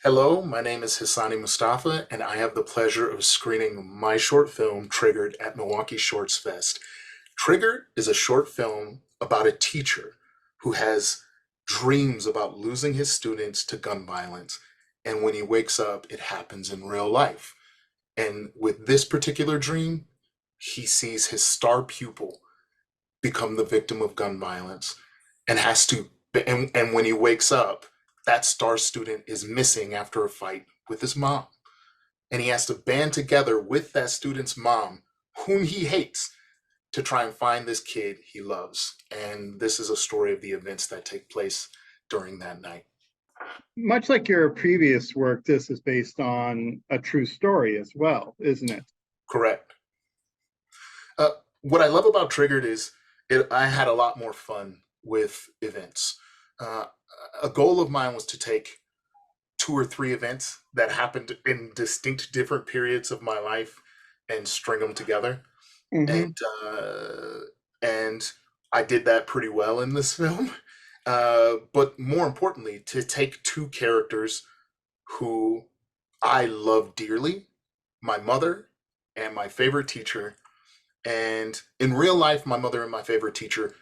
Hello, my name is Hisonni Mustafa, and I have the pleasure of screening my short film, Triggered, at Milwaukee Shorts Fest. Triggered is a short film about a teacher who has dreams about losing his students to gun violence. And when he wakes up, it happens in real life. And with this particular dream, he sees his star pupil become the victim of gun violence and has to and when he wakes up, that star student is missing after a fight with his mom, and he has to band together with that student's mom, whom he hates, to try and find this kid he loves. And this is a story of the events that take place during that night. Much like your previous work, this is based on a true story as well, isn't it? Correct. uh, what I love about Triggered is I had a lot more fun with events. uh, a goal of mine was to take two or three events that happened in distinct different periods of my life and string them together. Hmm. And and I did that pretty well in this film. But more importantly, to take two characters who I love dearly, my mother and my favorite teacher. And in real life, my mother and my favorite teacher,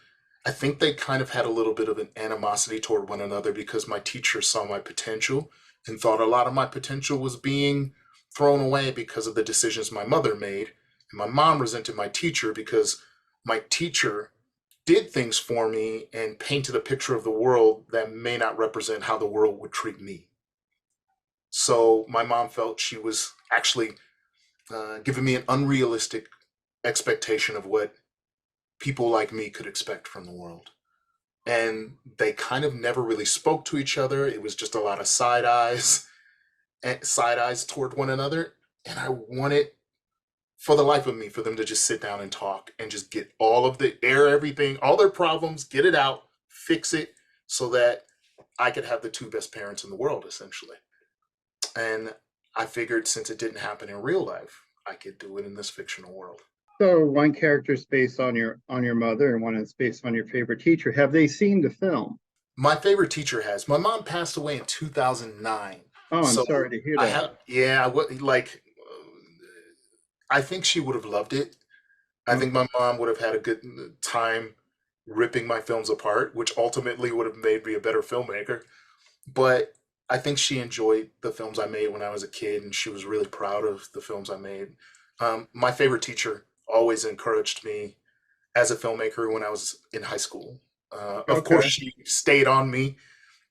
I think they kind of had a little bit of an animosity toward one another because my teacher saw my potential and thought a lot of my potential was being thrown away because of the decisions my mother made. And my mom resented my teacher because my teacher did things for me and painted a picture of the world that may not represent how the world would treat me. So my mom felt she was actually giving me an unrealistic expectation of what people like me could expect from the world. And they kind of never really spoke to each other. It was just a lot of side eyes toward one another. And I wanted, for the life of me, for them to just sit down and talk and just get all of the air, everything, all their problems, get it out, fix it, so that I could have the two best parents in the world, essentially. And I figured since it didn't happen in real life, I could do it in this fictional world. So one character is based on your mother, and one is based on your favorite teacher. Have they seen the film? My favorite teacher has. My mom passed away in 2009. Oh, I'm So sorry to hear I that. have, yeah, I think she would have loved it. I think Okay. my mom would have had a good time ripping my films apart, which ultimately would have made me a better filmmaker. But I think she enjoyed the films I made when I was a kid, and she was really proud of the films I made. My favorite teacher always encouraged me as a filmmaker when I was in high school. Of course, Okay. she stayed on me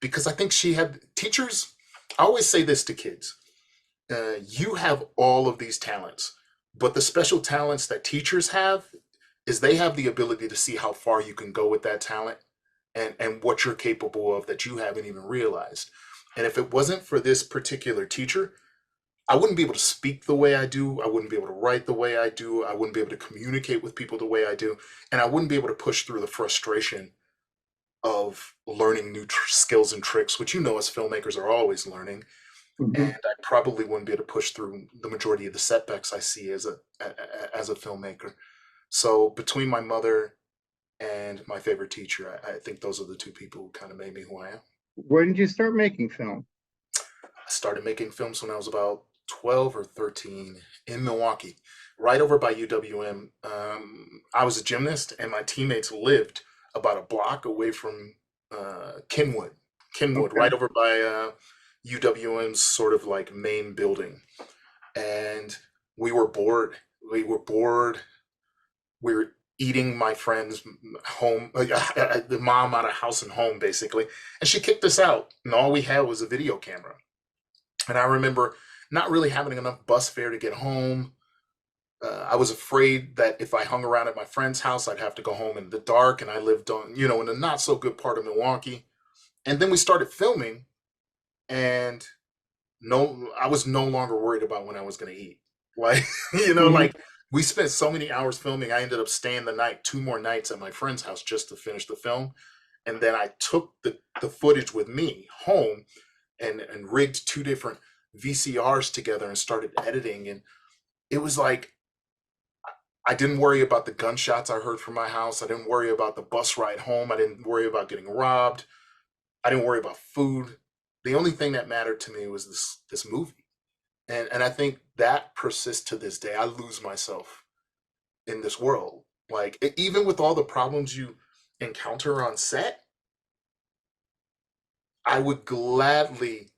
because I think she had teachers. I always say this to kids: you have all of these talents, but the special talents that teachers have is they have the ability to see how far you can go with that talent and what you're capable of that you haven't even realized. And if it wasn't for this particular teacher, I wouldn't be able to speak the way I do. I wouldn't be able to write the way I do. I wouldn't be able to communicate with people the way I do. And I wouldn't be able to push through the frustration of learning new skills and tricks, which as filmmakers are always learning. And Hmm. I probably wouldn't be able to push through the majority of the setbacks I see as a filmmaker. So between my mother and my favorite teacher, I think those are the two people who kind of made me who I am. When did you start making film? I started making films when I was about 12 or 13 in Milwaukee, right over by UWM. I was a gymnast, and my teammates lived about a block away from Kenwood. Kenwood, Okay. right over by UWM's sort of like main building. And we were bored. We were bored. We were eating my friend's home, the mom out of house and home, basically. And she kicked us out, and all we had was a video camera. And I remember not really having enough bus fare to get home. I was afraid that if I hung around at my friend's house, I'd have to go home in the dark. And I lived in a not so good part of Milwaukee. And then we started filming, and no, I was no longer worried about when I was going to eat. Like, Hmm. like we spent so many hours filming. I ended up staying the night, two more nights at my friend's house just to finish the film. And then I took the footage with me home and rigged two different VCRs together and started editing. And it was like, I didn't worry about the gunshots I heard from my house. I didn't worry about the bus ride home. I didn't worry about getting robbed. I didn't worry about food. The only thing that mattered to me was this movie, and I think that persists to this day. I lose myself in this world. Like even with all the problems you encounter on set, I would gladly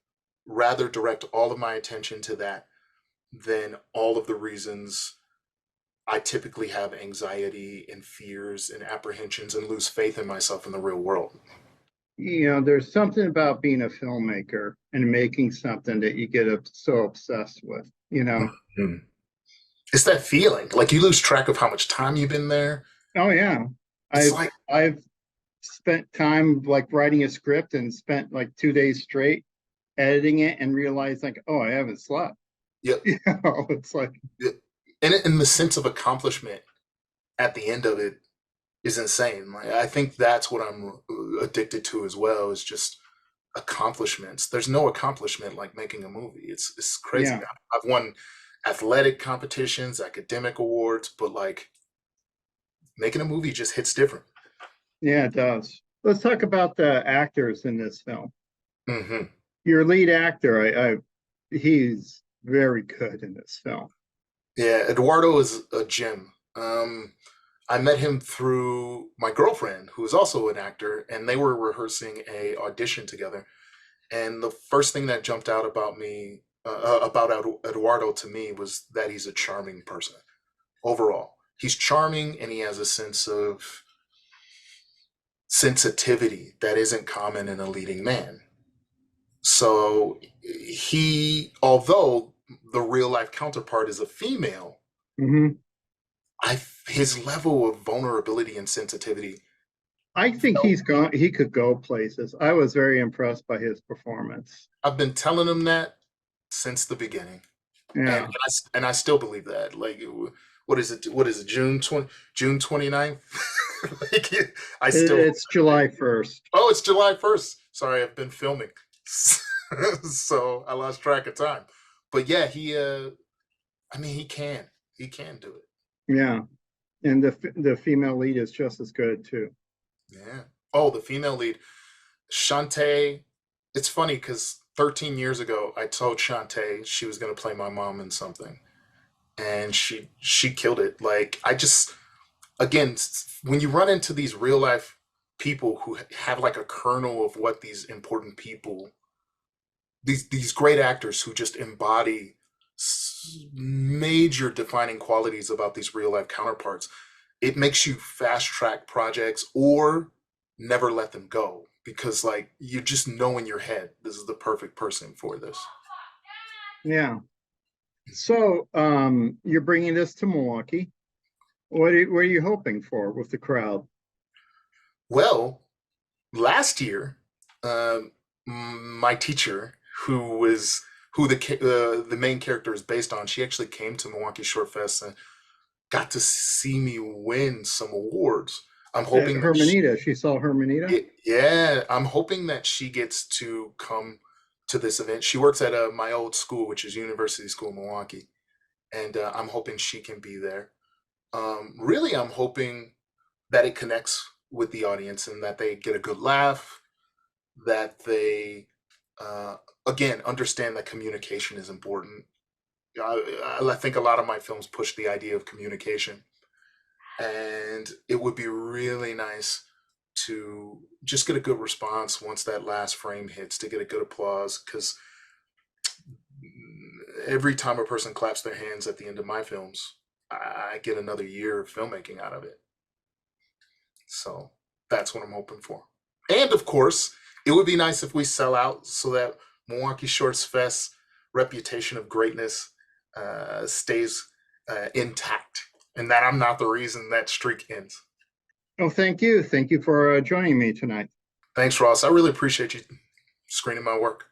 rather direct all of my attention to that than all of the reasons I typically have anxiety and fears and apprehensions and lose faith in myself in the real world. There's something about being a filmmaker and making something that you get so obsessed with. Mhm. It's that feeling. Like you lose track of how much time you've been there. Oh yeah. It's I've like, I've spent time like writing a script and spent like 2 days straight editing it and realized like, oh, I haven't slept. yeah, It's like, yeah. And the sense of accomplishment at the end of it is insane. Like I think that's what I'm addicted to as well, is just accomplishments. There's no accomplishment like making a movie. It's crazy. yeah, I've won athletic competitions, academic awards, but like making a movie just hits different. yeah, it does. Let's talk about the actors in this film. Hmm. Your lead actor, he's very good in this film. Yeah, Eduardo is a gem. I met him through my girlfriend, who is also an actor, and they were rehearsing a audition together. And the first thing that jumped out about me, about Eduardo to me, was that he's a charming person overall. He's charming, and he has a sense of sensitivity that isn't common in a leading man. So although the real life counterpart is a female, Hmm. his level of vulnerability and sensitivity I think felt. he could go places. I was very impressed by his performance. I've been telling him that since the beginning, Yeah, and I still believe that. Like, what is it? What is it? June 29th. Like, I still. it's July 1st. Oh, it's July 1st. Sorry, I've been filming, so I lost track of time. But yeah, I mean, he can do it. Yeah, and the female lead is just as good too. Yeah. Oh, the female lead, Shantae. It's funny because 13 years ago, I told Shantae she was going to play my mom in something, and she killed it. Like I just, again, when you run into these real life people who have like a kernel of what these important people, these great actors who just embody major defining qualities about these real life counterparts, it makes you fast track projects or never let them go, because like you just know in your head this is the perfect person for this. Yeah. So, you're bringing this to Milwaukee. What are you hoping for with the crowd? Well, last year, my teacher, who the main character is based on, she actually came to Milwaukee Short Fest and got to see me win some awards. I'm hoping that Hermanita, she saw Hermanita. yeah, I'm hoping that she gets to come to this event. She works at my old school, which is University School Milwaukee, and I'm hoping she can be there. Really, I'm hoping that it connects with the audience and that they get a good laugh, that they uh, again understand that communication is important. I think a lot of my films push the idea of communication, and it would be really nice to just get a good response once that last frame hits, to get a good applause, because every time a person claps their hands at the end of my films, I get another year of filmmaking out of it. So that's what I'm hoping for. And of course, it would be nice if we sell out so that Milwaukee Shorts Fest reputation of greatness stays intact, and that I'm not the reason that streak ends. Oh, thank you. Thank you for joining me tonight. Thanks, Ross. I really appreciate you screening my work.